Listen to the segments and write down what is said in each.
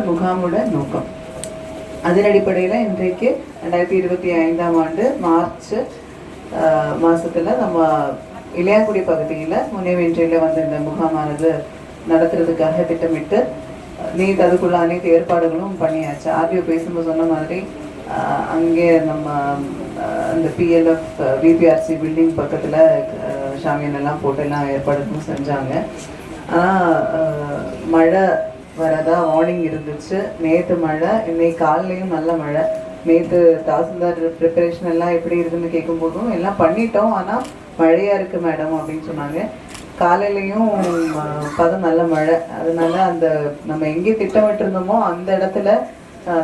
முகாமோட நோக்கம் அதன் அடிப்படையில் இன்றைக்கு 2025ஆம் ஆண்டு மார்ச் மாதத்தில் நம்ம இளையாங்குடி பகுதியில் முனைவேன்றையில் வந்து இந்த முகாமானது நடத்துறதுக்காக திட்டமிட்டு நேற்று அதுக்குள்ள அனைத்து ஏற்பாடுகளும் பண்ணியாச்சு. ஆர்டிஓ பேசும்போது சொன்ன மாதிரி அங்கே நம்ம அந்த பிஎல்எஃப் விபிஆர்சி பில்டிங் பக்கத்தில் ஷாமியன் எல்லாம் போட்டு எல்லாம் ஏற்பாடுகளும் செஞ்சாங்க. ஆனால் மழை வரதா வார்னிங் இருந்துச்சு. நேற்று மழை, இன்னைக்கு காலையிலையும் நல்ல மழை. நேற்று தாசில்தார் ப்ரிப்பரேஷன் எல்லாம் எப்படி இருக்குன்னு கேட்கும்போதும் எல்லாம் பண்ணிட்டோம், ஆனால் மழையாக இருக்குது மேடம் அப்படின்னு சொன்னாங்க. காலையிலையும் பதம் நல்ல மழை. அதனால அந்த நம்ம எங்கே திட்டமிட்டிருந்தோமோ அந்த இடத்துல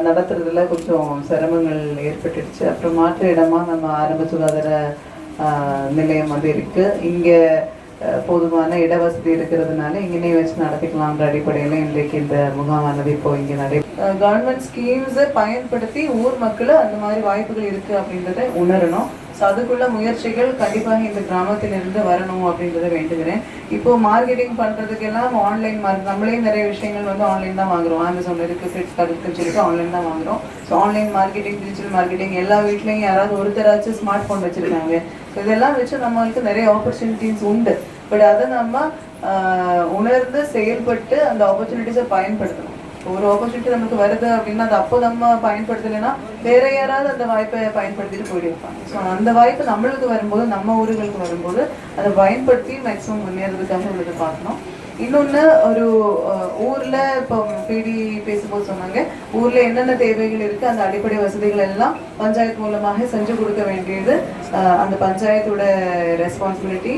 நடத்துறதுல கொஞ்சம் சிரமங்கள் ஏற்பட்டுடுச்சு. அப்புறம் மாற்று இடமா நம்ம ஆரம்ப சுகாதார நிலையம் வந்து இருக்குது. இங்கே போதுமான இடவசதி இருக்கிறதுனால இங்கேயே வச்சு நடத்திக்கலாம்ன்ற அடிப்படையில் இன்றைக்கு இந்த முகாமானது இப்போ இங்கே கவர்மெண்ட் ஸ்கீம்ஸை பயன்படுத்தி ஊர் மக்கள் அந்த மாதிரி வாய்ப்புகள் இருக்குது அப்படின்றத உணரணும். ஸோ அதுக்குள்ள முயற்சிகள் கண்டிப்பாக இந்த கிராமத்திலிருந்து வரணும் அப்படின்றத வேண்டுகிறேன். இப்போது மார்க்கெட்டிங் பண்ணுறதுக்கெல்லாம் ஆன்லைன் நம்மளே நிறைய விஷயங்கள் வந்து ஆன்லைன் தான் வாங்குகிறோம். அமேசான் இருக்குது, ஃப்ளிப்கார்ட் இருக்குன்னு சொல்லிட்டு ஆன்லைன் தான் வாங்குகிறோம். So online marketing, digital marketing எல்லா வீட்லேயும் யாராவது ஒருத்தராச்சும் ஸ்மார்ட் ஃபோன் வச்சுருக்காங்க. ஸோ இதெல்லாம் வச்சு நம்மளுக்கு நிறைய ஆப்பர்ச்சுனிட்டிஸ் உண்டு. பட் அதை நம்ம உணர்ந்து செயல்பட்டு அந்த ஆப்பர்ச்சுனிட்டிஸை பயன்படுத்தணும். ஒரு ஆப்பர்ச்சுனிட்டி நமக்கு வருது அப்படின்னா அது அப்போ நம்ம பயன்படுத்தலைன்னா வேற யாராவது அந்த வாய்ப்பை பயன்படுத்திட்டு போயிட்டு. ஸோ அந்த வாய்ப்பு நம்மளுக்கு வரும்போது, நம்ம ஊர்களுக்கு வரும்போது அதை பயன்படுத்தி மேக்ஸிமம் முன்னேறதுக்காக உள்ளதை பார்க்கணும். இன்னொன்று, ஒரு ஊரில் இப்போ பிடி பேசும்போது சொன்னாங்க, ஊரில் என்னென்ன தேவைகள் இருக்குது அந்த அடிப்படை வசதிகள் எல்லாம் பஞ்சாயத்து மூலமாக செஞ்சு கொடுக்க வேண்டியது அந்த பஞ்சாயத்தோட ரெஸ்பான்சிபிலிட்டி,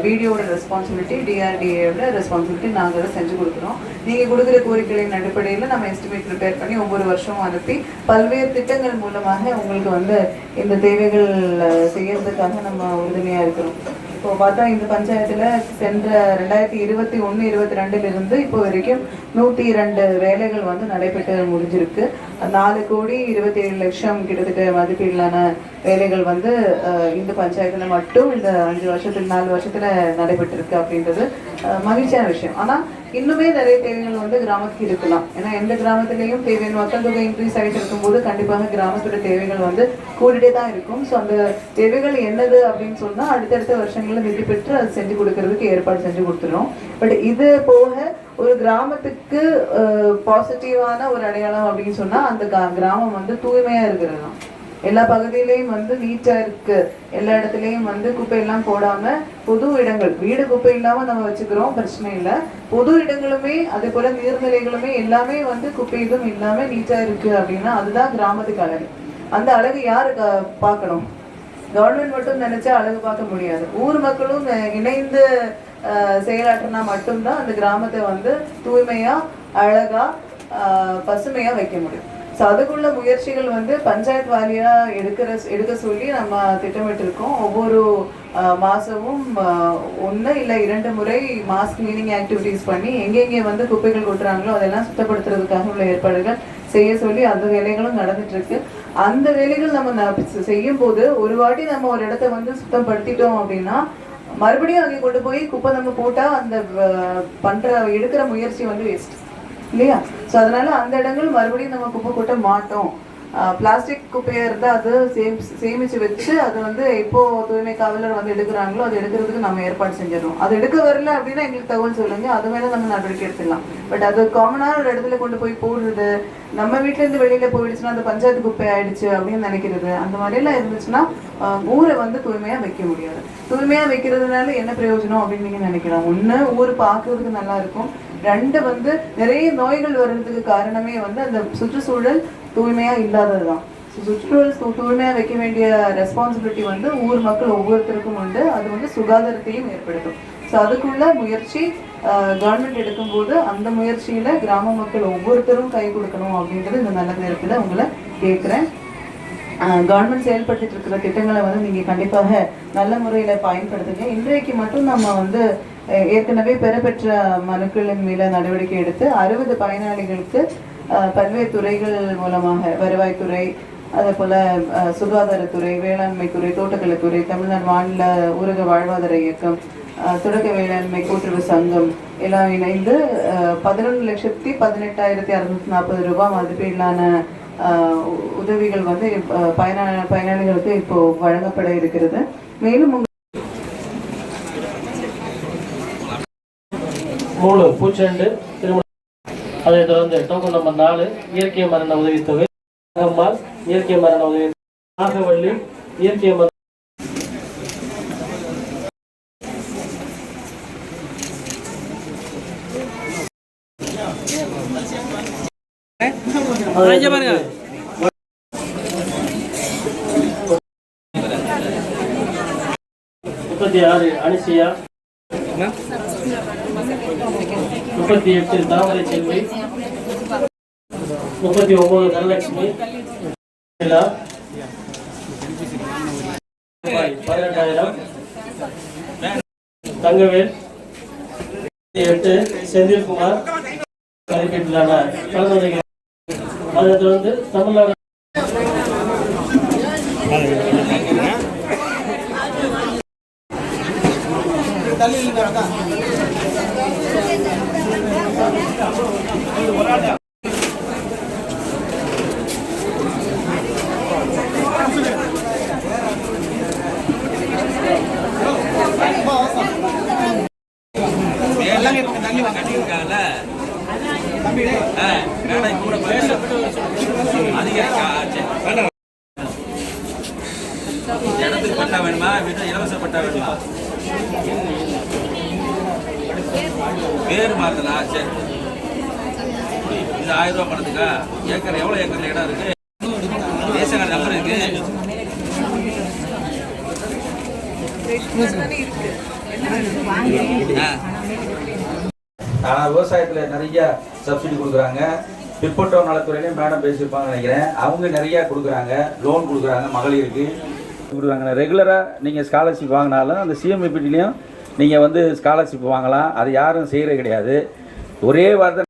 பிடிஓட ரெஸ்பான்சிபிலிட்டி, டிஆர்டிஏவோட ரெஸ்பான்சிபிலிட்டி. நாங்கள் அதை செஞ்சு கொடுக்குறோம். நீங்கள் கொடுக்குற கோரிக்கைகளின் அடிப்படையில் நம்ம எஸ்டிமேட் ப்ரிப்பேர் பண்ணி ஒவ்வொரு வருஷமும் அனுப்பி பல்வேறு திட்டங்கள் மூலமாக உங்களுக்கு வந்து இந்த தேவைகள் செய்யறதுக்காக நம்ம உறுதுணையாக இருக்கிறோம். இப்போ பார்த்தா இந்த பஞ்சாயத்தில் சென்ற 2021-22 இப்போ வரைக்கும் 102 வேலைகள் வந்து நடைபெற்று முடிஞ்சிருக்கு. 4,27,00,000 கிட்டத்தட்ட மதிப்பீடான வேலைகள் வந்து இந்த பஞ்சாயத்தில் மட்டும் இந்த 4 வருஷத்தில் நடைபெற்றிருக்கு அப்படின்றது மகிழ்ச்சியான விஷயம். ஆனால் இன்னுமே நிறைய தேவைகள் வந்து கிராமத்துக்கு இருக்கலாம். ஏன்னா எந்த கிராமத்திலையும் தேவையான மக்கள் தொகை இன்க்ரீஸ் ஆகிட்டு இருக்கும்போது கண்டிப்பாக கிராமத்தோட தேவைகள் வந்து கூடிட்டே தான் இருக்கும். ஸோ அந்த தேவைகள் என்னது அப்படின்னு சொன்னால் அடுத்தடுத்த வருஷங்களில் நிதி பெற்று அது செஞ்சு கொடுக்கறதுக்கு ஏற்பாடு செஞ்சு கொடுத்துரும். பட் இது போக ஒரு கிராமத்துக்கு பாசிட்டிவான ஒரு அடையாளம் அப்படின்னு சொன்னால் அந்த கிராமம் வந்து தூய்மையாக இருக்கிறது தான். எல்லா பகுதியிலையும் வந்து நீட்டாக இருக்கு. எல்லா இடத்துலையும் வந்து குப்பையெல்லாம் போடாம பொது இடங்கள், வீடு குப்பை இல்லாம நம்ம வச்சுக்கிறோம், பிரச்சனை இல்லை. பொது இடங்களுமே அதே போல நீர்நிலைகளுமே எல்லாமே வந்து குப்பை இதுவும் இல்லாம நீட்டா இருக்கு அப்படின்னா அதுதான் கிராமத்துக்கு அழகு. அந்த அழகு யாரு பார்க்கணும்? கவர்மெண்ட் மட்டும் நினைச்சா அழகு பார்க்க முடியாது. ஊர் மக்களும் இணைந்து செயலாற்றினா மட்டும்தான் அந்த கிராமத்தை வந்து தூய்மையா, அழகா, பசுமையா வைக்க முடியும். ஸோ அதுக்குள்ள முயற்சிகள் வந்து பஞ்சாயத்து வாலியா எடுக்க சொல்லி நம்ம திட்டமிட்டிருக்கோம். ஒவ்வொரு மாதமும் 1 இல்லை 2 முறை மாஸ் கிளீனிங் ஆக்டிவிட்டீஸ் பண்ணி எங்கெங்கே வந்து குப்பைகள் கொட்டுறாங்களோ அதெல்லாம் சுத்தப்படுத்துறதுக்காக உள்ள ஏற்பாடுகள் செய்ய சொல்லி அந்த வேலைகளும் நடந்துட்டு இருக்கு. அந்த வேலைகள் நம்ம செய்யும் போது ஒரு வாட்டி நம்ம ஒரு இடத்த வந்து சுத்தப்படுத்திட்டோம் அப்படின்னா மறுபடியும் அங்கே கொண்டு போய் குப்பை நம்ம போட்டால் அந்த எடுக்கிற முயற்சி வந்து வேஸ்ட் இல்லையா? ஸோ அதனால அந்த இடங்கள் மறுபடியும் நம்ம குப்பை கொட்ட மாட்டோம். பிளாஸ்டிக் குப்பையாக இருந்தால் அது சேமித்து வச்சு அது வந்து எப்போ தூய்மை காவலர் வந்து எடுக்கிறாங்களோ அது எடுக்கிறதுக்கு நம்ம ஏற்பாடு செஞ்சிடணும். அது எடுக்க வரல அப்படின்னா எங்களுக்கு தகவல் சொல்லுங்க, அது மேலே நம்ம நடவடிக்கை எடுத்துடலாம். பட் அது காமனான ஒரு இடத்துல கொண்டு போய் போடுறது, நம்ம வீட்டிலேருந்து வெளியில் போயிடுச்சுன்னா அந்த பஞ்சாயத்து குப்பை ஆயிடுச்சு அப்படின்னு நினைக்கிறது, அந்த மாதிரிலாம் இருந்துச்சுன்னா ஊரை வந்து தூய்மையாக வைக்க முடியாது. தூய்மையாக வைக்கிறதுனால என்ன பிரயோஜனம் அப்படின்னு நீங்கள் நினைக்கலாம். ஒன்று, ஊர் பார்க்கறதுக்கு நல்லா இருக்கும். 2, வந்து நிறைய நோய்கள் வர்றதுக்கு காரணமே வந்து அந்த சுற்றுச்சூழல் தூய்மையா இல்லாதது தான். சுற்றுச்சூழல் தூய்மையா வைக்க வேண்டிய ரெஸ்பான்சிபிலிட்டி வந்து ஊர் மக்கள் ஒவ்வொருத்தருக்கும் உண்டு. அது வந்து சுகாதாரத்தையும் ஏற்படுத்தும். ஸோ அதுக்குள்ள முயற்சி கவர்மெண்ட் எடுக்கும்போது அந்த முயற்சியில கிராம மக்கள் ஒவ்வொருத்தரும் கை கொடுக்கணும் அப்படின்றது இந்த நல்ல நேரத்தில் உங்களை கேட்குறேன். கவர்மெண்ட் செயல்பட்டு இருக்கிற திட்டங்களை வந்து நீங்கள் கண்டிப்பாக நல்ல முறையில் பயன்படுத்துங்க. இன்றைக்கு மட்டும் நம்ம வந்து ஏற்கனவே பெறப்பெற்ற மனுக்களின் மேல நடவடிக்கை எடுத்து 60 பயனாளிகளுக்கு பல்வேறு துறைகள் மூலமாக வருவாய்த்துறை, அதே போல் சுகாதாரத்துறை, வேளாண்மைத்துறை, தோட்டக்கலைத்துறை, தமிழ்நாடு மாநில ஊரக வாழ்வாதார இயக்கம், தொடக்க வேளாண்மை கூட்டுறவு சங்கம் எல்லாம் இணைந்து 11,18,640 ரூபாய் மதிப்பீடான உதவிகள் வந்து பயனாளிகளுக்கு இப்போ வழங்கப்பட இருக்கிறது. மேலும் பூச்செண்டு திருமணம், அதைத் தொடர்ந்து டோக்கன் நம்பர் 4 இயற்கை மரண உதவித்தொகை, அம்மாள் இயற்கை மரண உதவி, நாகவள்ளி இயற்கை மரண பாருங்க 36 அனிசியா, 38 தாமரை செல்வி, 39 தனலட்சுமி, 18,000 தங்கவேல், 8 செந்தில்குமார் மதிப்பீட்டிலான கலந்துரைகள். அதைத் தொடர்ந்து தமிழ்நாடு இடத்துக்கு பட்டா வேணுமா, இலவச பட்டா வேணுமா, பேர் மாறுதலா? சரி, இது 1000 ரூபாய் பணத்துக்கா? ஏக்கர் எவ்வளவு ஏக்கர்ல இடம் இருக்கு? ரேஷன் கார்டு நம்பர் இருக்கு? விவசாயத்தில் நிறைய சப்சிடி கொடுக்குறாங்க. பிற்பட்டோர் நலத்துறையிலையும் மேடம் பேசியிருப்பாங்கன்னு நினைக்கிறேன். அவங்க நிறையா கொடுக்குறாங்க, லோன் கொடுக்குறாங்க, மகளிருக்கு கொடுக்குறாங்க. ரெகுலராக நீங்கள் ஸ்காலர்ஷிப் வாங்கினாலும் அந்த சிஎம்இபிடிலையும் நீங்கள் வந்து ஸ்காலர்ஷிப் வாங்கலாம். அது யாரும் செய்கிறது கிடையாது. ஒரே வார்த்தை